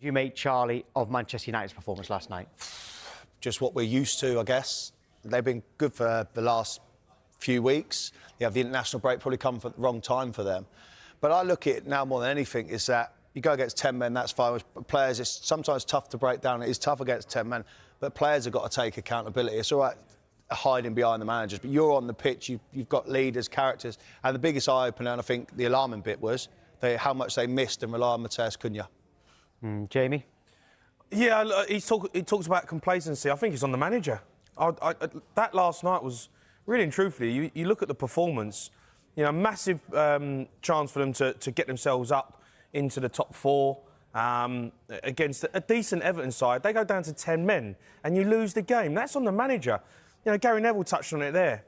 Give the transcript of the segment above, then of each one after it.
You make Charlie of Manchester United's performance last night? Just what we're used to, I guess. They've been good for the last few weeks. You have the international break probably come for the wrong time for them. But I look at it now more than anything is that you go against 10 men, that's fine. With players, it's sometimes tough to break down. It is tough against 10 men, but players have got to take accountability. It's all right hiding behind the managers, but you're on the pitch, you've got leaders, characters, and the biggest eye-opener, and I think the alarming bit was how much they missed and relied on Matheus Cunha. Jamie? Yeah, he talks about complacency. I think it's on the manager. That last night was, really and truthfully, you look at the performance, you know, massive chance for them to get themselves up into the top four against a decent Everton side. They go down to 10 men and you lose the game. That's on the manager. You know, Gary Neville touched on it there.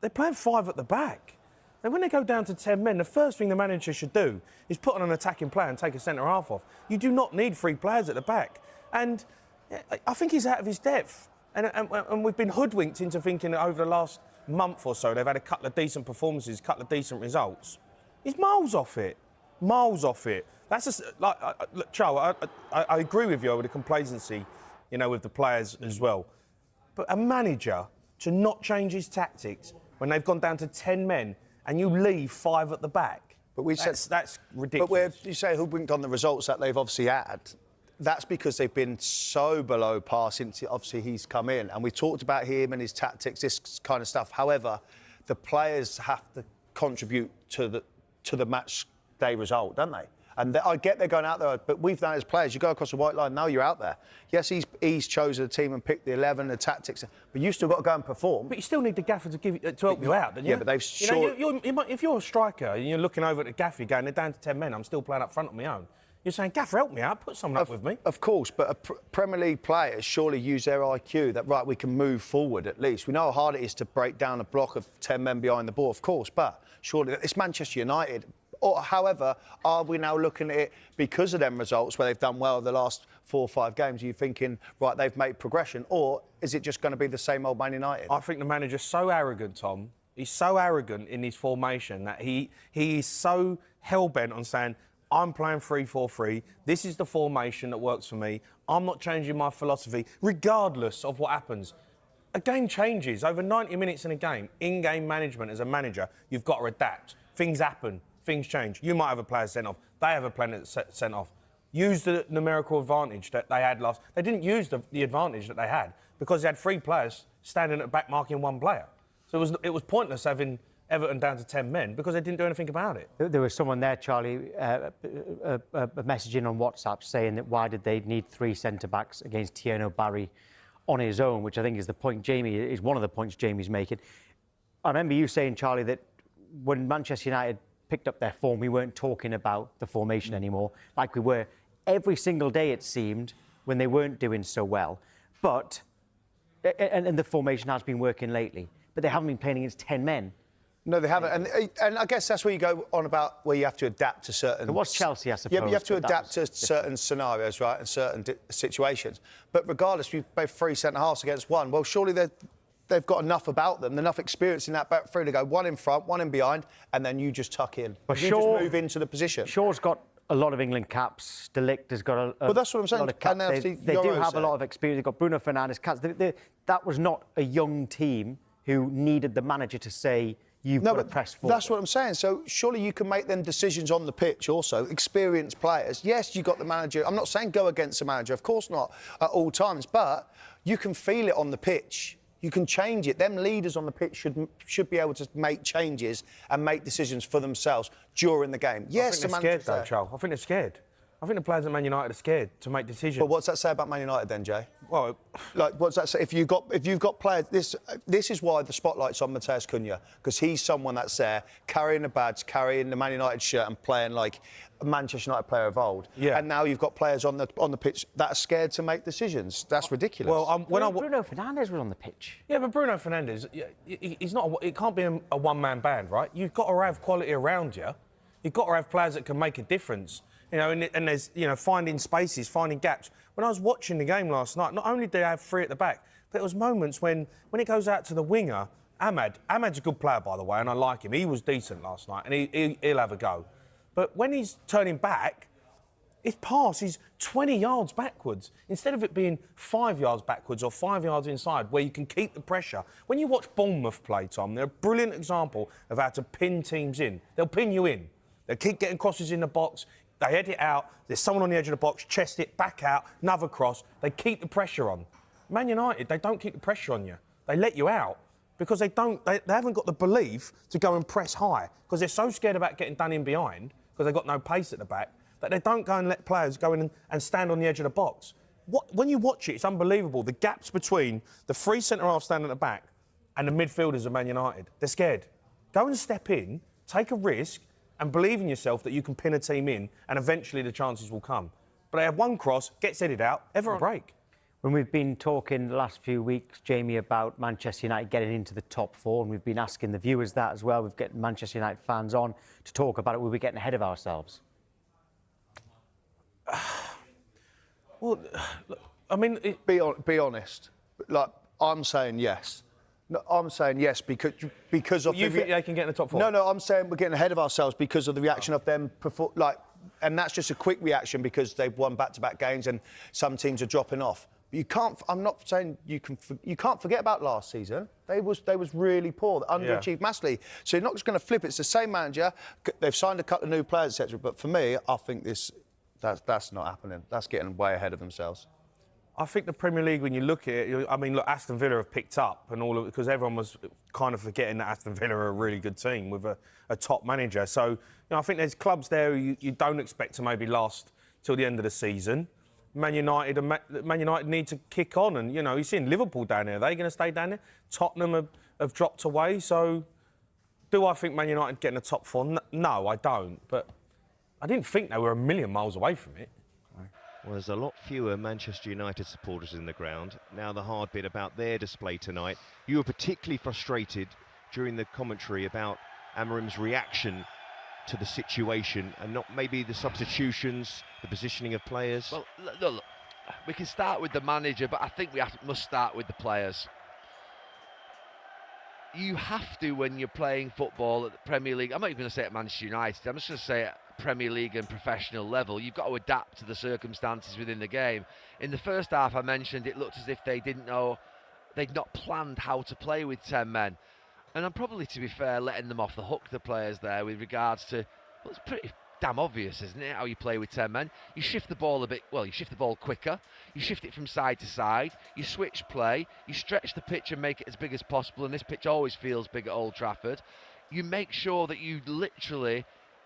They're playing 5 at the back. And when they go down to 10 men, the first thing the manager should do is put on an attacking player and take a centre-half off. You do not need 3 players at the back. And I think he's out of his depth. And we've been hoodwinked into thinking that over the last month or so, they've had a couple of decent performances, a couple of decent results. He's miles off it. Miles off it. That's just, like, look, Charles, I agree with you with the complacency, you know, with the players as well. But a manager to not change his tactics when they've gone down to 10 men and you leave 5 at the back, but that's ridiculous. But you say hoodwinked on the results that they've obviously had. That's because they've been so below par since obviously he's come in, and we talked about him and his tactics, this kind of stuff. However, the players have to contribute to the match day result, don't they? And I get they're going out there, but we've done it as players. You go across the white line, now you're out there. Yes, he's chosen a team and picked the 11, the tactics, but you've still got to go and perform. But you still need the gaffer to help you out, don't you? Yeah, but they've if you're a striker and you're looking over at the gaffer going, they're down to 10 men, I'm still playing up front on my own. You're saying, gaffer, help me out, put someone up with me. Of course, but Premier League players surely use their IQ that, right, we can move forward at least. We know how hard it is to break down a block of 10 men behind the ball, of course, but surely it's Manchester United. Or, however, are we now looking at it because of them results where they've done well the last 4 or 5 games? Are you thinking, right, they've made progression? Or is it just going to be the same old Man United? I think the manager's so arrogant, Tom. He's so arrogant in his formation that he is so hell-bent on saying, I'm playing 3-4-3. This is the formation that works for me. I'm not changing my philosophy, regardless of what happens. A game changes. Over 90 minutes in a game, in-game management as a manager, you've got to adapt. Things happen. Things change. You might have a player sent off. They have a player sent off. Use the numerical advantage that they had last. They didn't use the advantage that they had because they had 3 players standing at the back marking 1 player. So it was pointless having Everton down to 10 men because they didn't do anything about it. There was someone there, Charlie, messaging on WhatsApp saying that why did they need 3 centre-backs against Tierno Barry on his own, which I think is one of the points Jamie's making. I remember you saying, Charlie, that when Manchester United picked up their form, we weren't talking about the formation anymore, like we were every single day, it seemed, when they weren't doing so well. But, and the formation has been working lately, but they haven't been playing against 10 men. No, they haven't. And I guess that's where you go on about where you have to adapt to certain... It was Chelsea, I suppose. Yeah, but you have to adapt to certain scenarios, right, and certain situations. But regardless, we've played 3 centre-halves against 1. Well, surely they've got enough about them, enough experience in that back 3 to go 1 in front, 1 in behind, and then you just tuck in. But you just move into the position. Shaw's got a lot of England caps. De Ligt has got a well, that's what I'm saying. lot of caps. They do have a lot of experience. They've got Bruno Fernandes caps. That was not a young team who needed the manager to say, you've got to press forward. That's what I'm saying. So surely you can make them decisions on the pitch also. Experienced players. Yes, you got the manager. I'm not saying go against the manager. Of course not at all times. But you can feel it on the pitch. You can change it. Them leaders on the pitch should be able to make changes and make decisions for themselves during the game. Yes, I think they're scared, though, Charles. I think they're scared. I think the players at Man United are scared to make decisions. But what's that say about Man United then, Jay? Well, like, what's that say? If you've got players, this is why the spotlight's on Matheus Cunha, because he's someone that's there carrying the badge, carrying the Man United shirt, and playing like a Manchester United player of old. Yeah. And now you've got players on the pitch that are scared to make decisions. That's ridiculous. Well, Bruno Fernandes was on the pitch. Yeah, but Bruno Fernandes, he's not. It can't be a one-man band, right? You've got to have quality around you. You've got to have players that can make a difference. You know, and there's, you know, finding spaces, finding gaps. When I was watching the game last night, not only did they have 3 at the back, but there was moments when it goes out to the winger, Ahmad's a good player, by the way, and I like him. He was decent last night, and he'll have a go. But when he's turning back, his pass is 20 yards backwards instead of it being 5 yards backwards or 5 yards inside where you can keep the pressure. When you watch Bournemouth play, Tom, they're a brilliant example of how to pin teams in. They'll pin you in. They'll keep getting crosses in the box. They head it out. There's someone on the edge of the box, chest it, back out, another cross. They keep the pressure on. Man United, they don't keep the pressure on you. They let you out because they haven't got the belief to go and press high because they're so scared about getting done in behind because they've got no pace at the back that they don't go and let players go in and stand on the edge of the box. When you watch it, it's unbelievable. The gaps between the three centre-halves standing at the back and the midfielders of Man United. They're scared. Go and step in, take a risk and believe in yourself that you can pin a team in and eventually the chances will come. But they have one cross, gets headed out, ever a break. When we've been talking the last few weeks, Jamie, about Manchester United getting into the top four, and we've been asking the viewers that as well. We've got Manchester United fans on to talk about it. We'll be getting ahead of ourselves. Well, look, I mean... Be honest. Like, I'm saying yes. No, I'm saying yes because of... You think they can get in the top four? No, I'm saying we're getting ahead of ourselves because of the reaction of them... and that's just a quick reaction because they've won back-to-back games and some teams are dropping off. You can't... I'm not saying you can't forget about last season. They was really poor. They underachieved massively. So you're not just going to flip it. It's the same manager. They've signed a couple of new players, etc. But for me, I think that's not happening. That's getting way ahead of themselves. I think the Premier League, when you look at it, I mean, look, Aston Villa have picked up and all of it because everyone was kind of forgetting that Aston Villa are a really good team with a top manager. So, you know, I think there's clubs there you don't expect to maybe last till the end of the season. Man United need to kick on, and you know, you're seeing Liverpool down there. Are they going to stay down there? Tottenham have dropped away. So, do I think Man United get in the top four? No, I don't. But I didn't think they were a million miles away from it. Well, there's a lot fewer Manchester United supporters in the ground. Now the hard bit about their display tonight. You were particularly frustrated during the commentary about Amorim's reaction to the situation and not maybe the substitutions, the positioning of players. Well, look, we can start with the manager, but I think we must start with the players. You have to, when you're playing football at the Premier League, I'm not even going to say at Manchester United, I'm just going to say at Premier League and professional level, you've got to adapt to the circumstances within the game. In the first half, I mentioned it looked as if they didn't know, they'd not planned how to play with 10 men. And I'm probably, to be fair, letting them off the hook, the players there, with regards to, well, it's pretty damn obvious, isn't it, how you play with 10 men? You shift the ball a bit, well, you shift the ball quicker, you shift it from side to side, you switch play, you stretch the pitch and make it as big as possible, and this pitch always feels big at Old Trafford. You make sure that you literally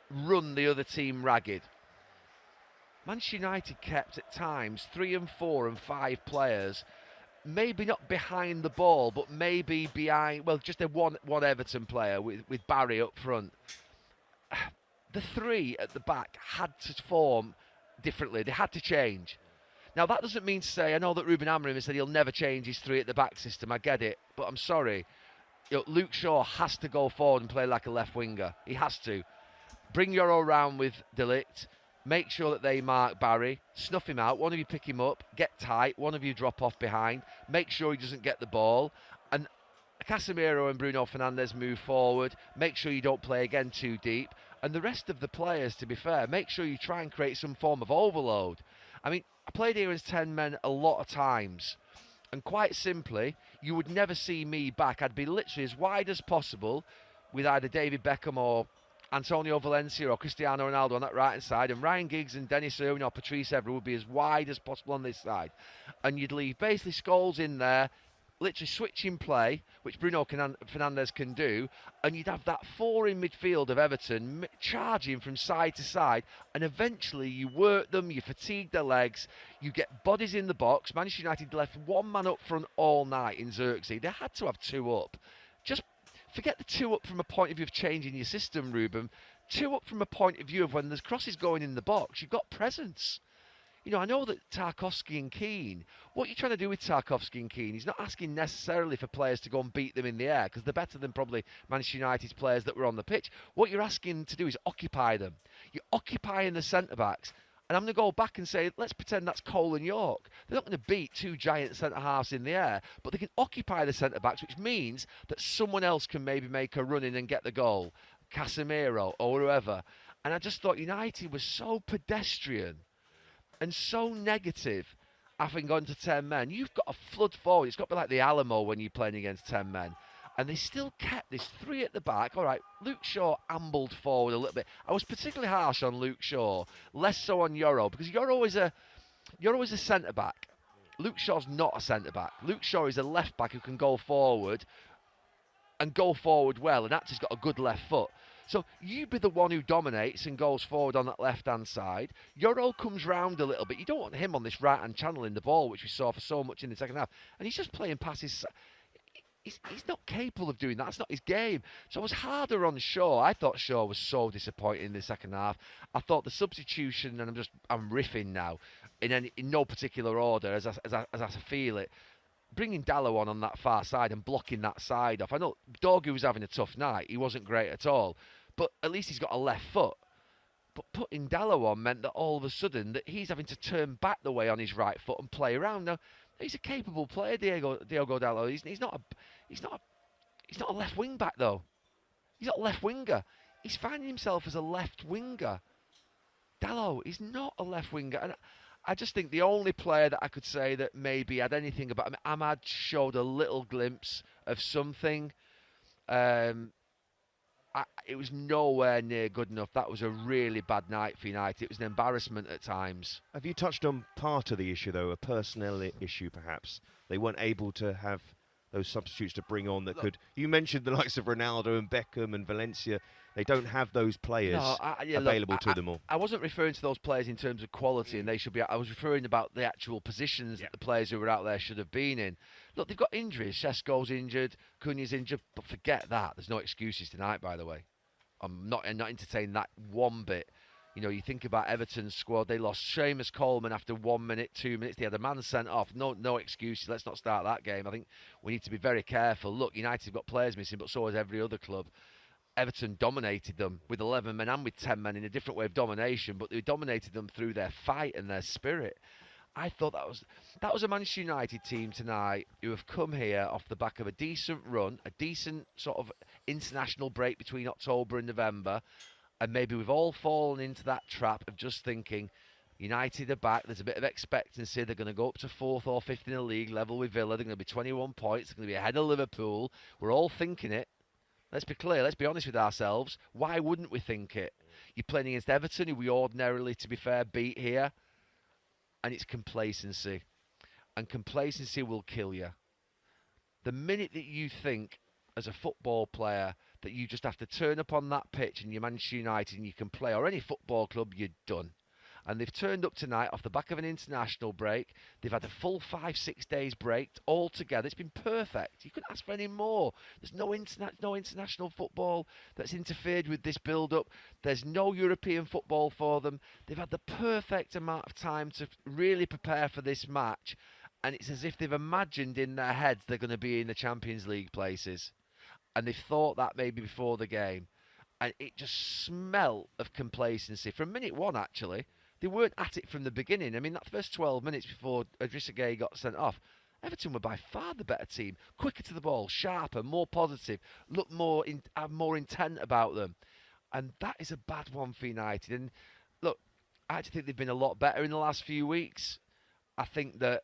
run the other team ragged. Manchester United kept at times 3 and 4 and 5 players, maybe not behind the ball, but maybe behind, well, just a one Everton player with Barry up front. The 3 at the back had to form differently. They had to change. Now, that doesn't mean to say, I know that Ruben Amorim has said he'll never change his 3 at the back system. I get it, but I'm sorry. You know, Luke Shaw has to go forward and play like a left winger. He has to. Bring Euro round with De Ligt. Make sure that they mark Barry. Snuff him out. One of you pick him up. Get tight. One of you drop off behind. Make sure he doesn't get the ball. And Casemiro and Bruno Fernandes move forward. Make sure you don't play again too deep. And the rest of the players, to be fair, make sure you try and create some form of overload. I mean, I played here as 10 men a lot of times. And quite simply, you would never see me back. I'd be literally as wide as possible with either David Beckham or Antonio Valencia or Cristiano Ronaldo on that right-hand side, and Ryan Giggs and Dennis Irwin or Patrice Evra would be as wide as possible on this side. And you'd leave basically Scholes in there, literally switching play, which Bruno Fernandes can do, and you'd have that 4 in midfield of Everton charging from side to side, and eventually you work them, you fatigue their legs, you get bodies in the box. Manchester United left 1 man up front all night in Xerxes. They had to have 2 up. Just forget the 2 up from a point of view of changing your system, Ruben. 2 up from a point of view of when there's crosses going in the box, you've got presence. You know, I know that Tarkowski and Keane, what you're trying to do with Tarkowski and Keane, he's not asking necessarily for players to go and beat them in the air, because they're better than probably Manchester United's players that were on the pitch. What you're asking to do is occupy them. You're occupying the centre-backs. And I'm going to go back and say, let's pretend that's Cole and York. They're not going to beat 2 giant centre-halves in the air, but they can occupy the centre-backs, which means that someone else can maybe make a run in and get the goal. Casemiro or whoever. And I just thought United was so pedestrian and so negative, having gone to 10 men. You've got a flood forward. It's got to be like the Alamo when you're playing against 10 men. And they still kept this 3 at the back. All right, Luke Shaw ambled forward a little bit. I was particularly harsh on Luke Shaw, less so on Euro, because Euro is a centre-back. Luke Shaw's not a centre-back. Luke Shaw is a left-back who can go forward and go forward well, and actually's got a good left foot. So you be the one who dominates and goes forward on that left-hand side. Euro comes round a little bit. You don't want him on this right-hand channel in the ball, which we saw for so much in the second half. And he's just playing passes. He's not capable of doing that. That's not his game. So I was harder on Shaw. I thought Shaw was so disappointing in the second half. I thought the substitution, and I'm riffing now, in no particular order as I feel it. Bringing Dallow on that far side and blocking that side off. I know Dorgu was having a tough night. He wasn't great at all. But at least he's got a left foot. But putting Dallow on meant that all of a sudden that he's having to turn back the way on his right foot and play around. Now, he's a capable player, Diogo Dallow. He's not a left wing back though. He's not a left winger. He's finding himself as a left winger. Dallow is not a left winger, and I just think the only player that I could say that maybe had anything about him, Ahmad showed a little glimpse of something. It was nowhere near good enough. That was a really bad night for United. It was an embarrassment at times. Have you touched on part of the issue, though, a personnel issue, perhaps? They weren't able to have those substitutes to bring on that could... You mentioned the likes of Ronaldo and Beckham and Valencia. They don't have those players available to them all. I wasn't referring to those players in terms of quality, and they should be... I was referring about the actual positions that the players who were out there should have been in. Look, they've got injuries. Sesko's injured, Cunha's injured, but forget that. There's no excuses tonight, by the way. I'm not entertaining that one bit. You know, you think about Everton's squad, they lost Seamus Coleman after 1 minute, 2 minutes. They had a man sent off. No excuses. Let's not start that game. I think we need to be very careful. Look, United have got players missing, but so has every other club. Everton dominated them with 11 men and with 10 men in a different way of domination, but they dominated them through their fight and their spirit. I thought that was a Manchester United team tonight who have come here off the back of a decent run, a decent sort of international break between October and November, and maybe we've all fallen into that trap of just thinking United are back, there's a bit of expectancy, they're going to go up to 4th or 5th in the league, level with Villa, they're going to be 21 points, they're going to be ahead of Liverpool. We're all thinking it. Let's be clear, let's be honest with ourselves. Why wouldn't we think it? You're playing against Everton, who we ordinarily, to be fair, beat here. And it's complacency. And complacency will kill you. The minute that you think, as a football player, that you just have to turn up on that pitch and you're Manchester United and you can play, or any football club, you're done. And they've turned up tonight off the back of an international break. They've had a full 5-6 days break all together. It's been perfect. You couldn't ask for any more. There's no international football that's interfered with this build-up. There's no European football for them. They've had the perfect amount of time to really prepare for this match. And it's as if they've imagined in their heads they're going to be in the Champions League places. And they've thought that maybe before the game. And it just smelled of complacency. From minute one, actually. They weren't at it from the beginning. I mean, that first 12 minutes before Idrissa Gueye got sent off, Everton were by far the better team. Quicker to the ball, sharper, more positive, looked more intent about them. And that is a bad one for United. And look, I actually think they've been a lot better in the last few weeks. I think that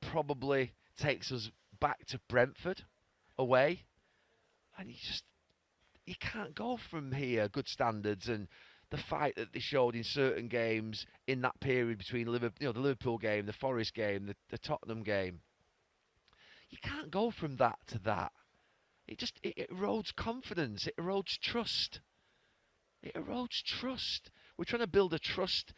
probably takes us back to Brentford away. And you can't go from here, good standards, and the fight that they showed in certain games in that period between the Liverpool game, the Forest game, the Tottenham game. You can't go from that to that. It erodes confidence. It erodes trust. It erodes trust. We're trying to build a trust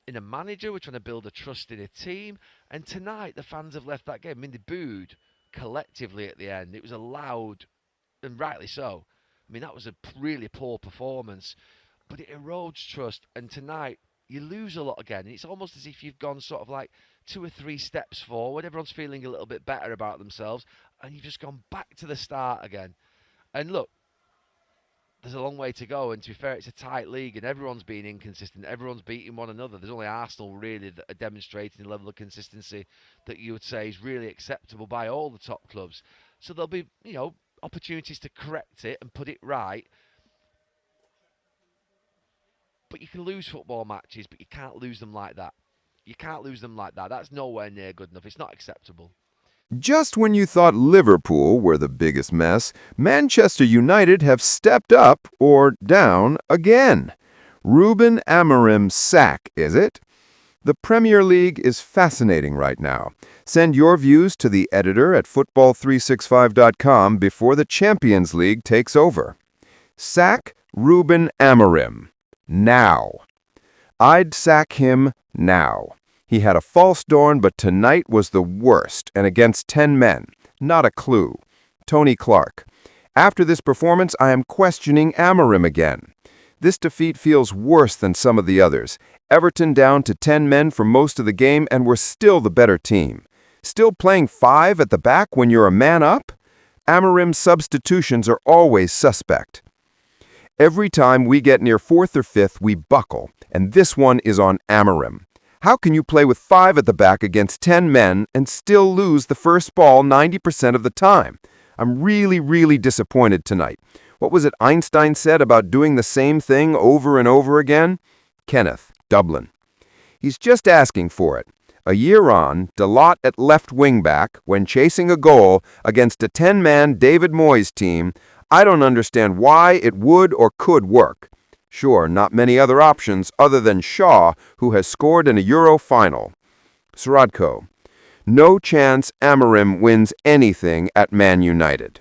in a manager. We're trying to build a trust in a team. And tonight, the fans have left that game. I mean, they booed collectively at the end. It was a loud, and rightly so. I mean, that was a really poor performance. But it erodes trust, and tonight you lose a lot again. It's almost as if you've gone sort of like 2 or 3 steps forward. Everyone's feeling a little bit better about themselves, and you've just gone back to the start again. And look, there's a long way to go, and to be fair, it's a tight league, and everyone's being inconsistent. Everyone's beating one another. There's only Arsenal, really, that are demonstrating a level of consistency that you would say is really acceptable by all the top clubs. So there'll be, opportunities to correct it and put it right. But you can lose football matches, but you can't lose them like that. You can't lose them like that. That's nowhere near good enough. It's not acceptable. Just when you thought Liverpool were the biggest mess, Manchester United have stepped up or down again. Ruben Amorim's sack, is it? The Premier League is fascinating right now. Send your views to the editor at football365.com before the Champions League takes over. Sack Ruben Amorim. Now. I'd sack him now. He had a false dawn, but tonight was the worst, and against 10 men. Not a clue. Tony Clark. After this performance, I am questioning Amorim again. This defeat feels worse than some of the others. Everton down to 10 men for most of the game, and we're still the better team. Still playing 5 at the back when you're a man up? Amorim's substitutions are always suspect. Every time we get near 4th or 5th, we buckle, and this one is on Amorim. How can you play with 5 at the back against 10 men and still lose the first ball 90% of the time? I'm really disappointed tonight. What was it Einstein said about doing the same thing over and over again? Kenneth, Dublin. He's just asking for it. A year on, Delot at left wing-back, when chasing a goal against a 10-man David Moyes team, I don't understand why it would or could work. Sure, not many other options other than Shaw, who has scored in a Euro final. Srodko. No chance Amorim wins anything at Man United.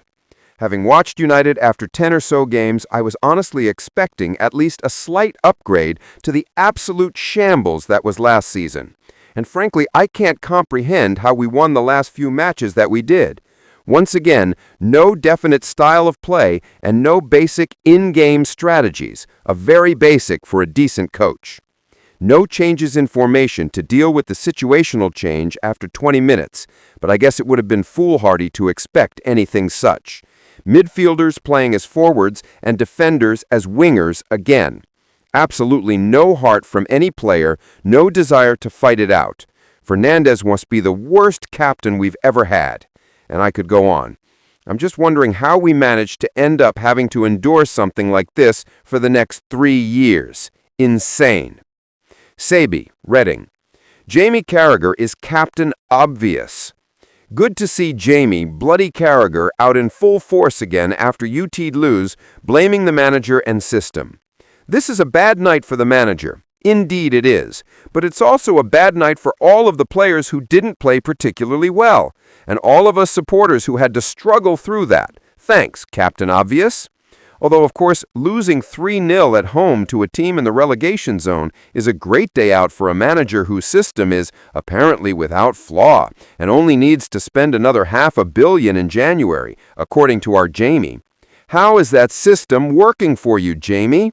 Having watched United after 10 or so games, I was honestly expecting at least a slight upgrade to the absolute shambles that was last season. And frankly, I can't comprehend how we won the last few matches that we did. Once again, no definite style of play and no basic in-game strategies, a very basic for a decent coach. No changes in formation to deal with the situational change after 20 minutes, but I guess it would have been foolhardy to expect anything such. Midfielders playing as forwards and defenders as wingers again. Absolutely no heart from any player, no desire to fight it out. Fernandes must be the worst captain we've ever had. And I could go on. I'm just wondering how we managed to end up having to endure something like this for the next 3 years. Insane. Sabi, Reading. Jamie Carragher is Captain Obvious. Good to see Jamie, Bloody Carragher, out in full force again after UT'd lose, blaming the manager and system. This is a bad night for the manager. Indeed it is. But it's also a bad night for all of the players who didn't play particularly well, and all of us supporters who had to struggle through that. Thanks, Captain Obvious. Although, of course, losing 3-0 at home to a team in the relegation zone is a great day out for a manager whose system is apparently without flaw and only needs to spend another $500 million in January, according to our Jamie. How is that system working for you, Jamie?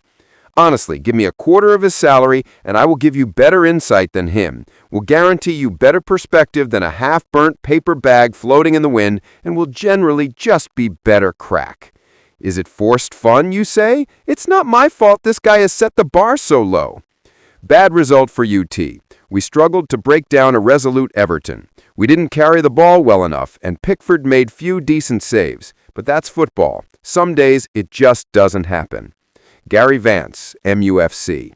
Honestly, give me a quarter of his salary and I will give you better insight than him. Will guarantee you better perspective than a half-burnt paper bag floating in the wind and will generally just be better crack. Is it forced fun, you say? It's not my fault this guy has set the bar so low. Bad result for UT. We struggled to break down a resolute Everton. We didn't carry the ball well enough, and Pickford made few decent saves. But that's football. Some days it just doesn't happen. Gary Vance, MUFC.